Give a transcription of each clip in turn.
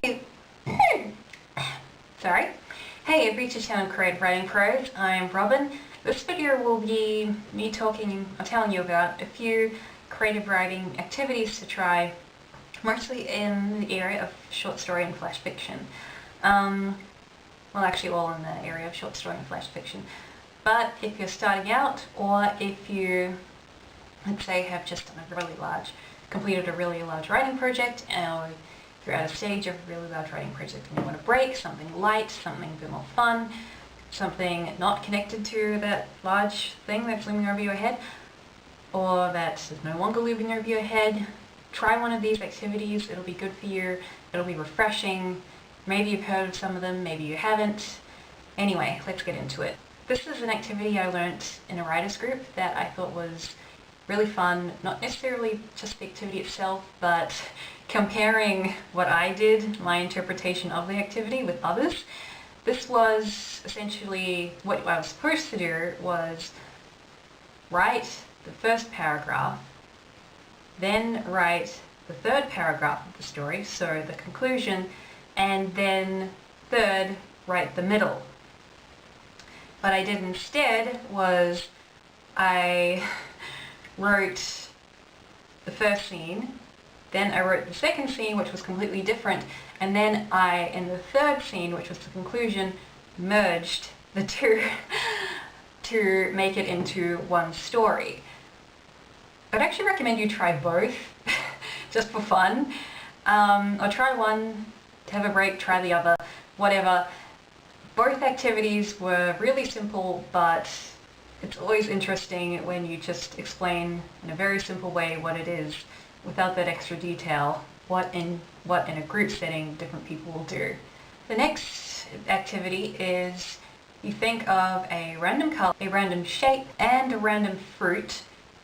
Hey, sorry. Hey, I've reached the channel Creative Writing Prose. I'm Robin. This video will be me telling you about a few creative writing activities to try, mostly in the area of short story and flash fiction. Well, actually all in the area of short story and flash fiction. But if you're starting out, or if you, let's say, have just done completed a really large writing project, or you're at a stage of a really large writing project and you want to break something light, something a bit more fun, something not connected to that large thing that's looming over your head, or that is no longer looming over your head, try one of these activities. It'll be good for you, it'll be refreshing. Maybe you've heard of some of them, maybe you haven't. Anyway, let's get into it. This is an activity I learned in a writers group that I thought was really fun, not necessarily just the activity itself, but comparing what I did, my interpretation of the activity, with others. This was essentially what I was supposed to do was write the first paragraph, then write the third paragraph of the story, so the conclusion, and then third, write the middle. What I did instead was I wrote the first scene, then I wrote the second scene, which was completely different, and then I, in the third scene, which was the conclusion, merged the two to make it into one story. I'd actually recommend you try both, just for fun, or try one, have a break, try the other, whatever. Both activities were really simple, but it's always interesting when you just explain in a very simple way what it is, without that extra detail, what in a group setting different people will do. The next activity is you think of a random color, a random shape, and a random fruit,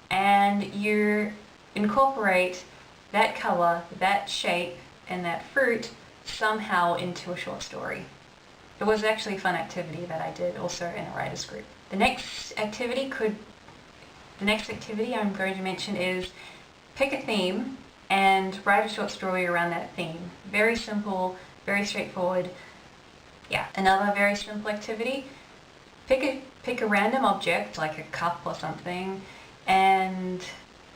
and you incorporate that color, that shape, and that fruit somehow into a short story. It was actually a fun activity that I did also in a writers group. The next activity I'm going to mention is pick a theme and write a short story around that theme. Very simple, very straightforward. Yeah, another very simple activity. Pick a random object, like a cup or something, and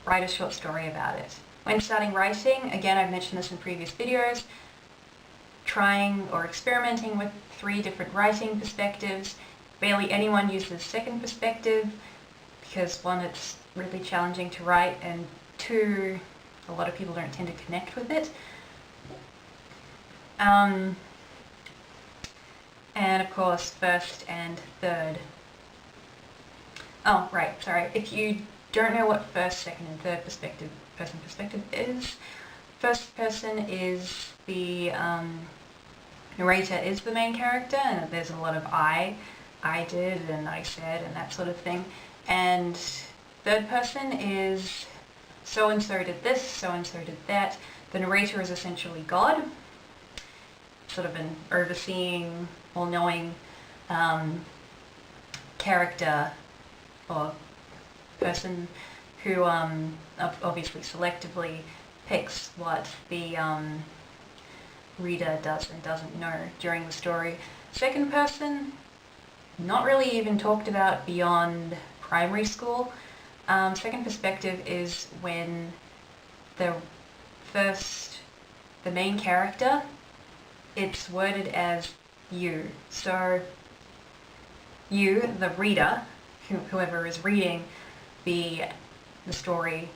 write a short story about it. When starting writing, again, I've mentioned this in previous videos, trying or experimenting with 3 different writing perspectives. Barely anyone uses second perspective because 1, it's really challenging to write, and 2, a lot of people don't tend to connect with it. And of course, first and third. Oh, right, sorry. If you don't know what first, second, and third person perspective is, first person is the narrator is the main character, and there's a lot of I did and I said and that sort of thing. And third person is so-and-so did this, so-and-so did that. The narrator is essentially God, sort of an overseeing, all-knowing character or person who obviously selectively picks what the reader does and doesn't know during the story. Second person, not really even talked about beyond primary school. Second perspective is when the main character, it's worded as you. So you, the reader, whoever is reading the story,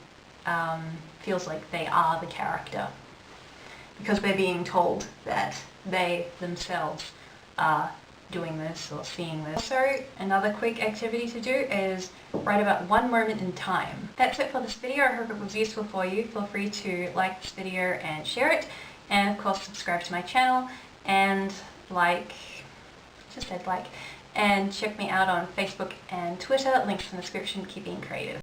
feels like they are the character, because they're being told that they themselves are doing this or seeing this. So another quick activity to do is write about 1 moment in time. That's it for this video. I hope it was useful for you. Feel free to like this video and share it, and of course subscribe to my channel and and check me out on Facebook and Twitter. Links in the description. Keep being creative.